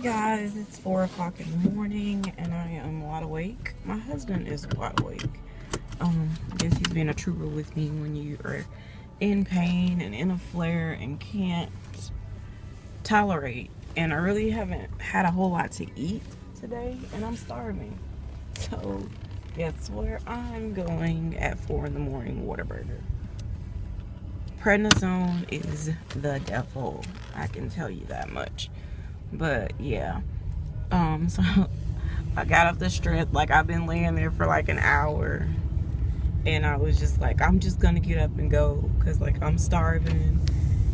Guys, it's 4 o'clock in the morning and I am wide awake. My husband is wide awake. I guess he's being a trooper with me when you are in pain and in a flare and can't tolerate. And I really haven't had a whole lot to eat today and I'm starving. So guess where I'm going at 4 in the morning? Whataburger. Prednisone is the devil. I can tell you that much. But yeah, so I got up the strength. Like, I've been laying there for like an hour and I was just like, I'm just gonna get up and go because like I'm starving.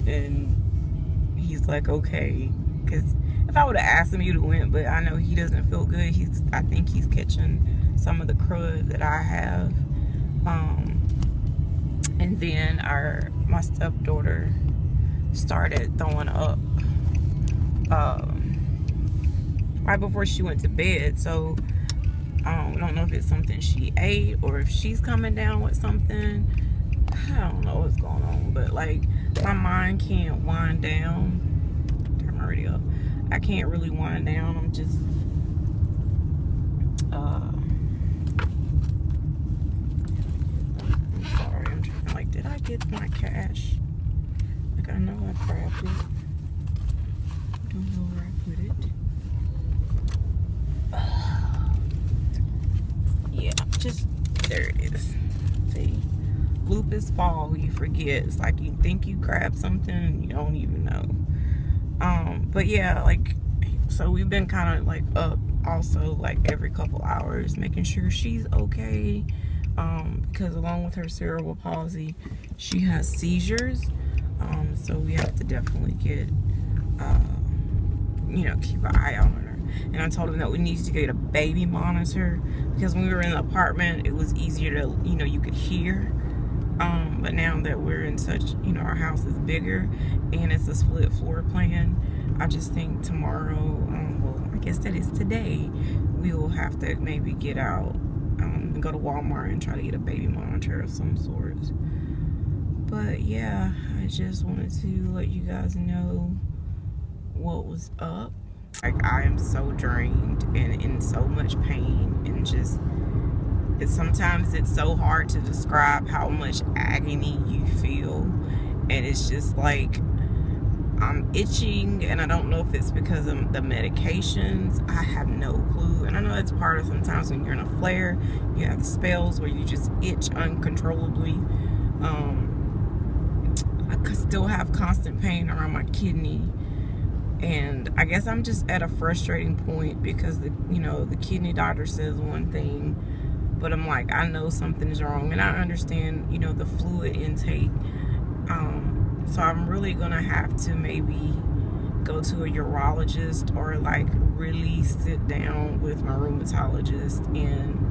And he's like, okay, because if I would have asked him, he'd have went, but I know he doesn't feel good. I think he's catching some of the crud that I have. And then my stepdaughter started throwing up right before she went to bed. So I don't know if it's something she ate or if she's coming down with something. I don't know what's going on, but like my mind can't wind down. Turn my radio up. I can't really wind down. I'm just I'm sorry. I'm trying, like, did I get my cash? Like, I know I grabbed it. I don't know where I put it. Yeah, just there it is. See, Lupus fall, you forget. It's like you think you grabbed something and you don't even know. But yeah, like, so we've been kind of like up also like every couple hours making sure she's okay, because along with her cerebral palsy she has seizures, so we have to definitely get keep an eye on her. And I told him that we need to get a baby monitor because when we were in the apartment it was easier to, you could hear, but now that we're in such, our house is bigger and it's a split floor plan, I just think tomorrow, well, I guess that is today, we will have to maybe get out and go to Walmart and try to get a baby monitor of some sort. But yeah, I just wanted to let you guys know what was up. Like, I am so drained and in so much pain, and just sometimes it's so hard to describe how much agony you feel. And it's just like I'm itching, and I don't know if it's because of the medications. I have no clue. And I know that's part of sometimes when you're in a flare, you have the spells where you just itch uncontrollably. I could still have constant pain around my kidney. And I guess I'm just at a frustrating point because the kidney doctor says one thing, but I'm like, I know something is wrong, and I understand, the fluid intake. So I'm really gonna have to maybe go to a urologist or like really sit down with my rheumatologist and,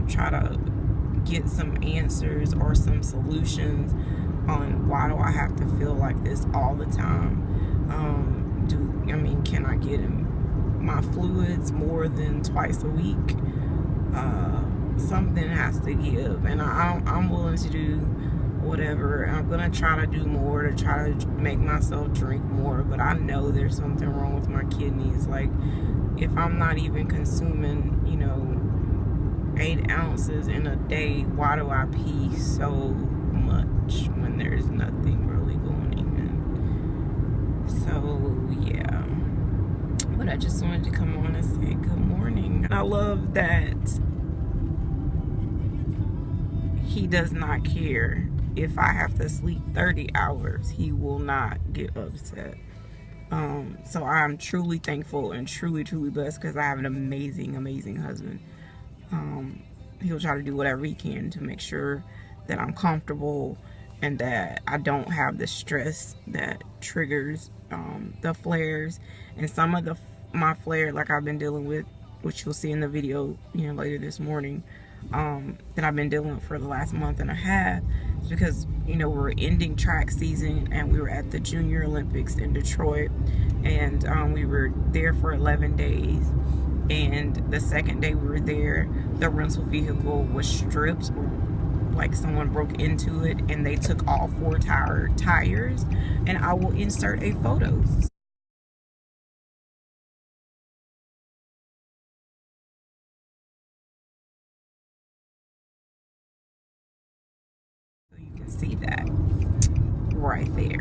try to get some answers or some solutions on why do I have to feel like this all the time. Can I get my fluids more than twice a week? Something has to give, and I'm willing to do whatever. I'm gonna try to do more to try to make myself drink more, but I know there's something wrong with my kidneys. Like, if I'm not even consuming 8 ounces in a day, why do I pee so much when there's nothing really going on? So yeah, but I just wanted to come on and say good morning. I love that he does not care if I have to sleep 30 hours. He will not get upset. So I'm truly thankful and truly blessed because I have an amazing husband. He'll try to do whatever he can to make sure that I'm comfortable and that I don't have the stress that triggers the flares. And some of my flare, like I've been dealing with, which you'll see in the video later this morning, that I've been dealing with for the last month and a half, is because we're ending track season and we were at the Junior Olympics in Detroit, and we were there for 11 days. And the second day we were there, the rental vehicle was stripped, like someone broke into it, and they took all 4 tires. And I will insert a photo. see that right there.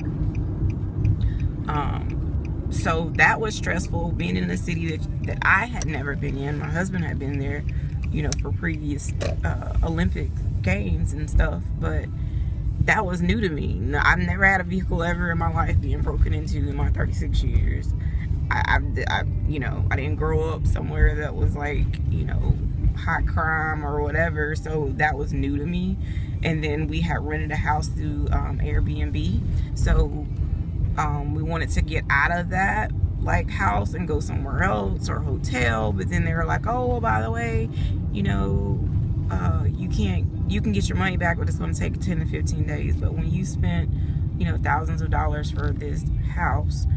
So that was stressful, being in a city that I had never been in. My husband had been there, you know, for previous Olympic games and stuff, but that was new to me. I've never had a vehicle ever in my life being broken into in my 36 years. I you know, I didn't grow up somewhere that was like, you know, high crime or whatever, so that was new to me. And then we had rented a house through Airbnb, so we wanted to get out of that like house and go somewhere else or hotel, but then they were like, oh, well, by the way, you know, you can get your money back, but it's going to take 10 to 15 days. But when you spent, you know, thousands of dollars for this house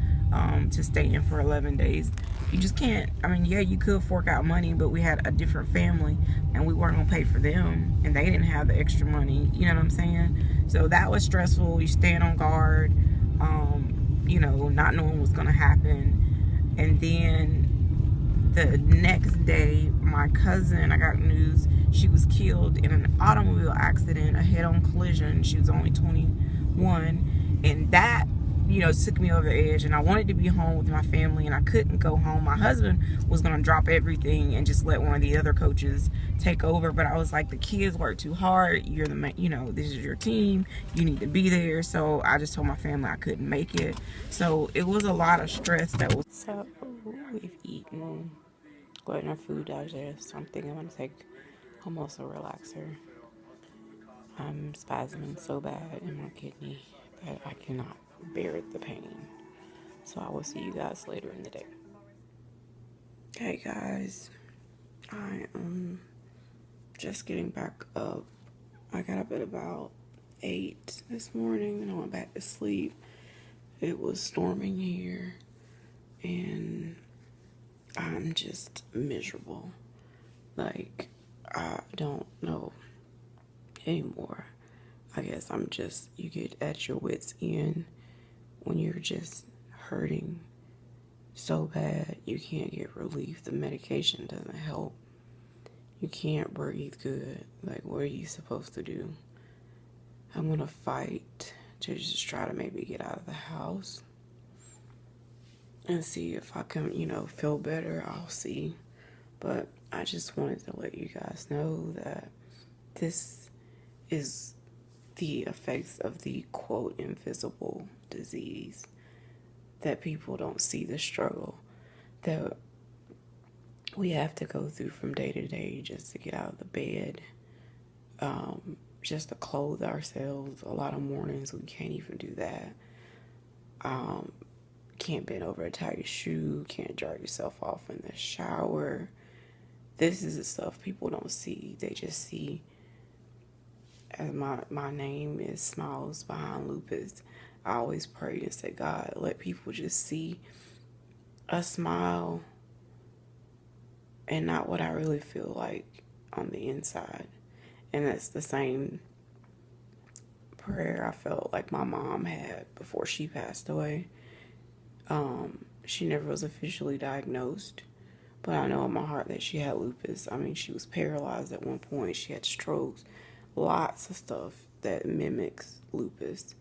to stay in for 11 days, you just can't. I mean, yeah, you could fork out money, but we had a different family and we weren't going to pay for them, and they didn't have the extra money, you know what I'm saying? So that was stressful. You staying on guard, you know, not knowing what's going to happen. And then the next day, my cousin, I got news, she was killed in an automobile accident, a head-on collision. She was only 21, and that, you know, took me over the edge. And I wanted to be home with my family, and I couldn't go home. My husband was gonna drop everything and just let one of the other coaches take over, but I was like, the kids work too hard. You're the, you know, this is your team. You need to be there. So I just told my family I couldn't make it. So it was a lot of stress that was. So we've eaten, gotten our food digest. I'm thinking I'm gonna take almost a relaxer. I'm spasming so bad in my kidney that I cannot bear the pain. So I will see you guys later in the day. Hey guys, I am just getting back up. I got up at about 8 this morning and I went back to sleep. It was storming here and I'm just miserable. Like, I don't know anymore. I guess I'm just, you get at your wit's end when you're just hurting so bad you can't get relief. The medication doesn't help. You can't breathe good. Like, what are you supposed to do? I'm gonna fight to just try to maybe get out of the house and see if I can, you know, feel better. I'll see. But I just wanted to let you guys know that this is the effects of the quote invisible disease, that people don't see the struggle that we have to go through from day to day just to get out of the bed, just to clothe ourselves. A lot of mornings we can't even do that. Can't bend over to tie your shoe, can't dry yourself off in the shower. This is the stuff people don't see. They just see, as my name is Smiles Behind Lupus, I always pray and say, God, let people just see a smile and not what I really feel like on the inside. And that's the same prayer I felt like my mom had before she passed away. She never was officially diagnosed, but I know in my heart that she had lupus. I mean, she was paralyzed at one point. She had strokes, lots of stuff that mimics lupus.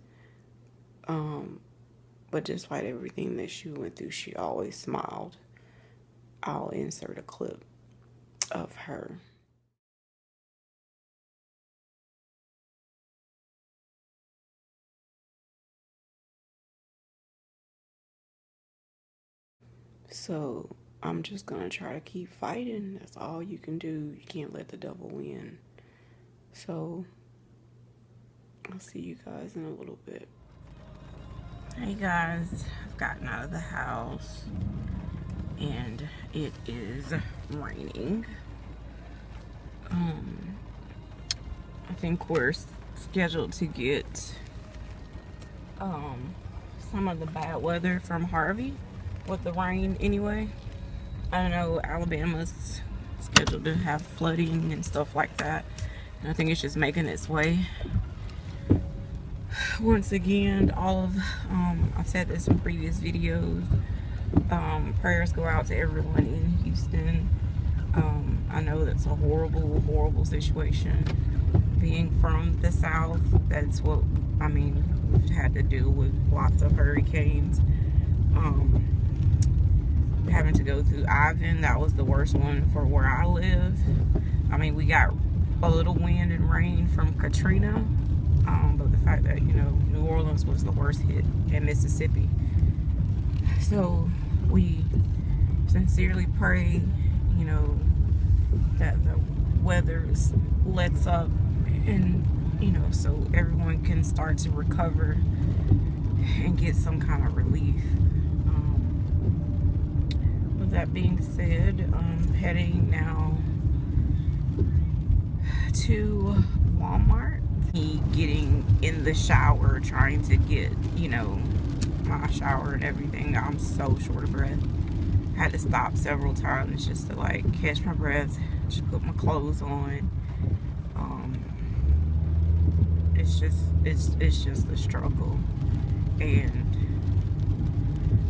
But despite everything that she went through, she always smiled. I'll insert a clip of her. So I'm just gonna try to keep fighting. That's all you can do. You can't let the devil win. So I'll see you guys in a little bit. Hey guys, I've gotten out of the house and it is raining. I think we're scheduled to get some of the bad weather from Harvey with the rain anyway. I know Alabama's scheduled to have flooding and stuff like that, and I think it's just making its way. Once again, all of I've said this in previous videos, prayers go out to everyone in Houston. I know that's a horrible situation, being from the South, that's what, I mean, we've had to deal with lots of hurricanes. Having to go through Ivan, that was the worst one for where I live. I mean, we got a little wind and rain from Katrina, but the fact that, you know, New Orleans was the worst hit, and Mississippi. So we sincerely pray, you know, that the weather lets up, and, you know, so everyone can start to recover and get some kind of relief. With that being said, I'm heading now to Walmart. Getting in the shower, trying to get, you know, my shower and everything. I'm so short of breath. I had to stop several times just to like catch my breath, just put my clothes on. It's just a struggle. And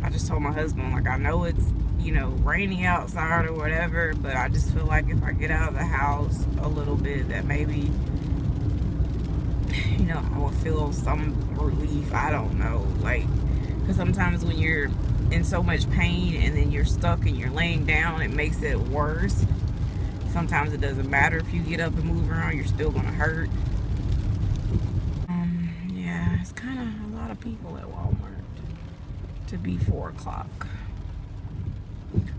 I just told my husband, like, I know it's, you know, rainy outside or whatever, but I just feel like if I get out of the house a little bit, that maybe, you know, I will feel some relief. I don't know, like, because sometimes when you're in so much pain and then you're stuck and you're laying down, it makes it worse. Sometimes it doesn't matter if you get up and move around, you're still gonna hurt. Yeah, it's kind of a lot of people at Walmart to be 4 o'clock.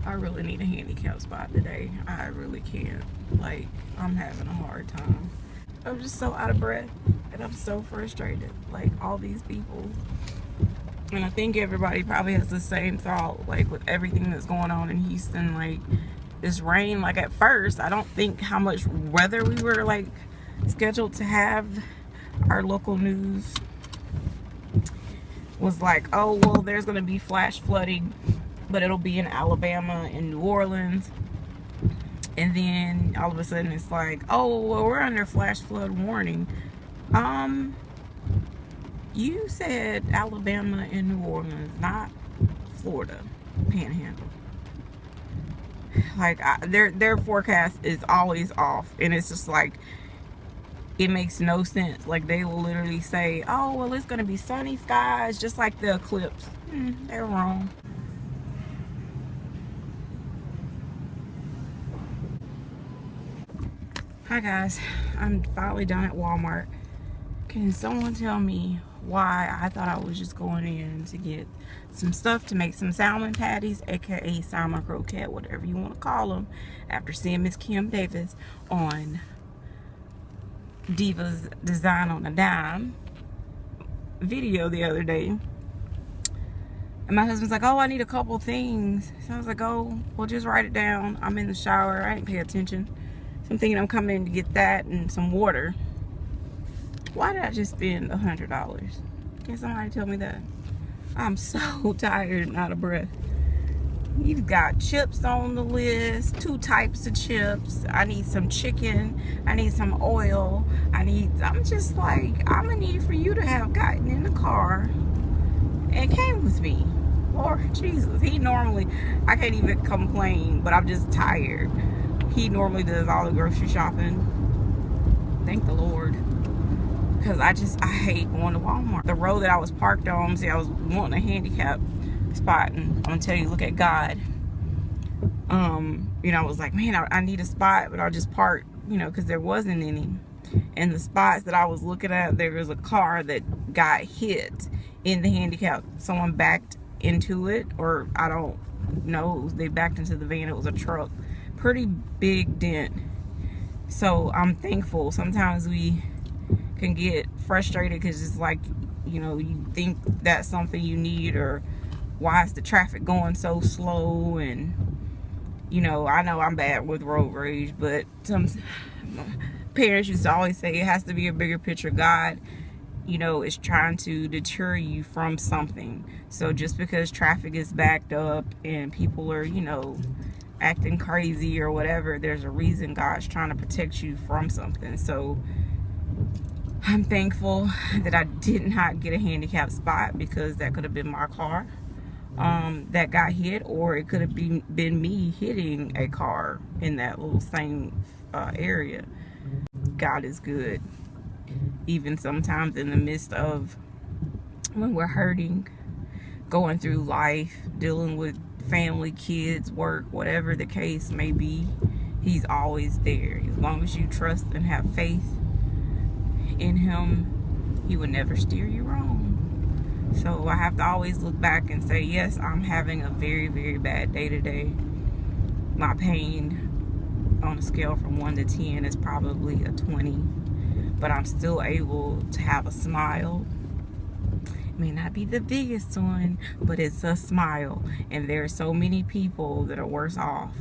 I really need a handicap spot today. I really can't. Like, I'm having a hard time. I'm just so out of breath, and I'm so frustrated. Like, all these people. And I think everybody probably has the same thought, like, with everything that's going on in Houston. Like, this rain, like, at first, I don't think how much weather we were, like, scheduled to have. Our local news was like, oh, well, there's going to be flash flooding, but it'll be in Alabama and New Orleans. And then all of a sudden it's like, oh, well, we're under flash flood warning. You said Alabama and New Orleans, not Florida Panhandle. Like, their forecast is always off, and it's just like, it makes no sense. Like, they will literally say, oh, well, it's gonna be sunny skies, just like the eclipse. They're wrong. Hi guys, I'm finally done at Walmart. Can someone tell me why I thought I was just going in to get some stuff to make some salmon patties, aka salmon croquette, whatever you want to call them, after seeing Miss Kim Davis on Diva's Design on a Dime video the other day. And my husband's like, oh, I need a couple things. So I was like, oh, well, just write it down. I'm in the shower. I ain't pay attention. So I'm thinking I'm coming in to get that and some water. Why did I just spend $100? Can somebody tell me that? I'm so tired and out of breath. You've got chips on the list, 2 types of chips. I need some chicken. I need some oil. I'm just like, I'm gonna need for you to have gotten in the car and came with me. Lord Jesus, he normally, I can't even complain, but I'm just tired. He normally does all the grocery shopping. Thank the Lord. Because I hate going to Walmart. The road that I was parked on, see, I was wanting a handicap spot, and I'm gonna tell you, look at God. You know, I was like, man, I need a spot, but I'll just park, you know, because there wasn't any. And the spots that I was looking at, there was a car that got hit in the handicap. Someone backed into it, or I don't know, they backed into the van. It was a truck. Pretty big dent. So I'm thankful. Sometimes we can get frustrated because it's like, you know, you think that's something you need, or why is the traffic going so slow? And, you know I'm bad with road rage, but some parents used to always say it has to be a bigger picture. God, you know, is trying to deter you from something. So just because traffic is backed up and people are, you know, acting crazy or whatever, there's a reason God's trying to protect you from something. So I'm thankful that I did not get a handicap spot, because that could have been my car that got hit, or it could have been me hitting a car in that little same area. God is good. even sometimes in the midst of when we're hurting, going through life, dealing with family, kids, work, whatever the case may be, he's always there. As long as you trust and have faith in him, he would never steer you wrong. So I have to always look back and say, yes, I'm having a very, very bad day today. My pain on a scale from 1 to 10 is probably a 20, but I'm still able to have a smile. It may not be the biggest one, but it's a smile. And there are so many people that are worse off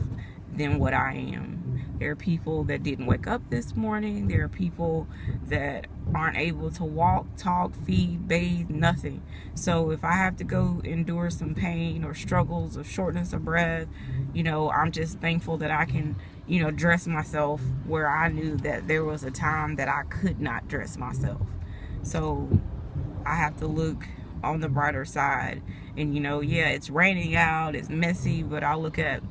than what I am. There are people that didn't wake up this morning. There are people that aren't able to walk, talk, feed, bathe, nothing. So if I have to go endure some pain or struggles of shortness of breath, you know, I'm just thankful that I can, you know, dress myself where I knew that there was a time that I could not dress myself. So I have to look on the brighter side. And, you know, yeah, it's raining out, it's messy, but I look at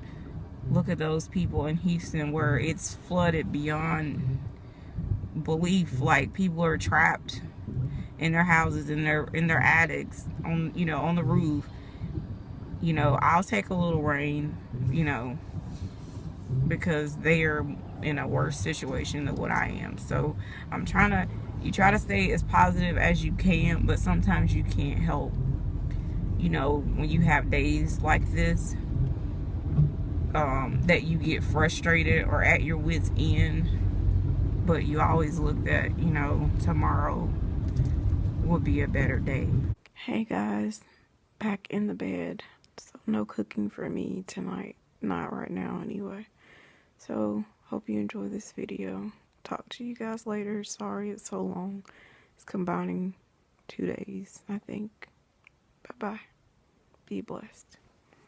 those people in Houston where it's flooded beyond belief. Like, people are trapped in their houses, in their attics, on, you know, on the roof. You know, I'll take a little rain, you know, because they are in a worse situation than what I am. So I'm trying to, you try to stay as positive as you can, but sometimes you can't help, you know, when you have days like this, that you get frustrated or at your wit's end, but you always look that, you know, tomorrow will be a better day. Hey guys, back in the bed. So no cooking for me tonight, not right now anyway. So hope you enjoy this video. Talk to you guys later. Sorry it's so long. It's combining 2 days, I think. Bye bye. Be blessed.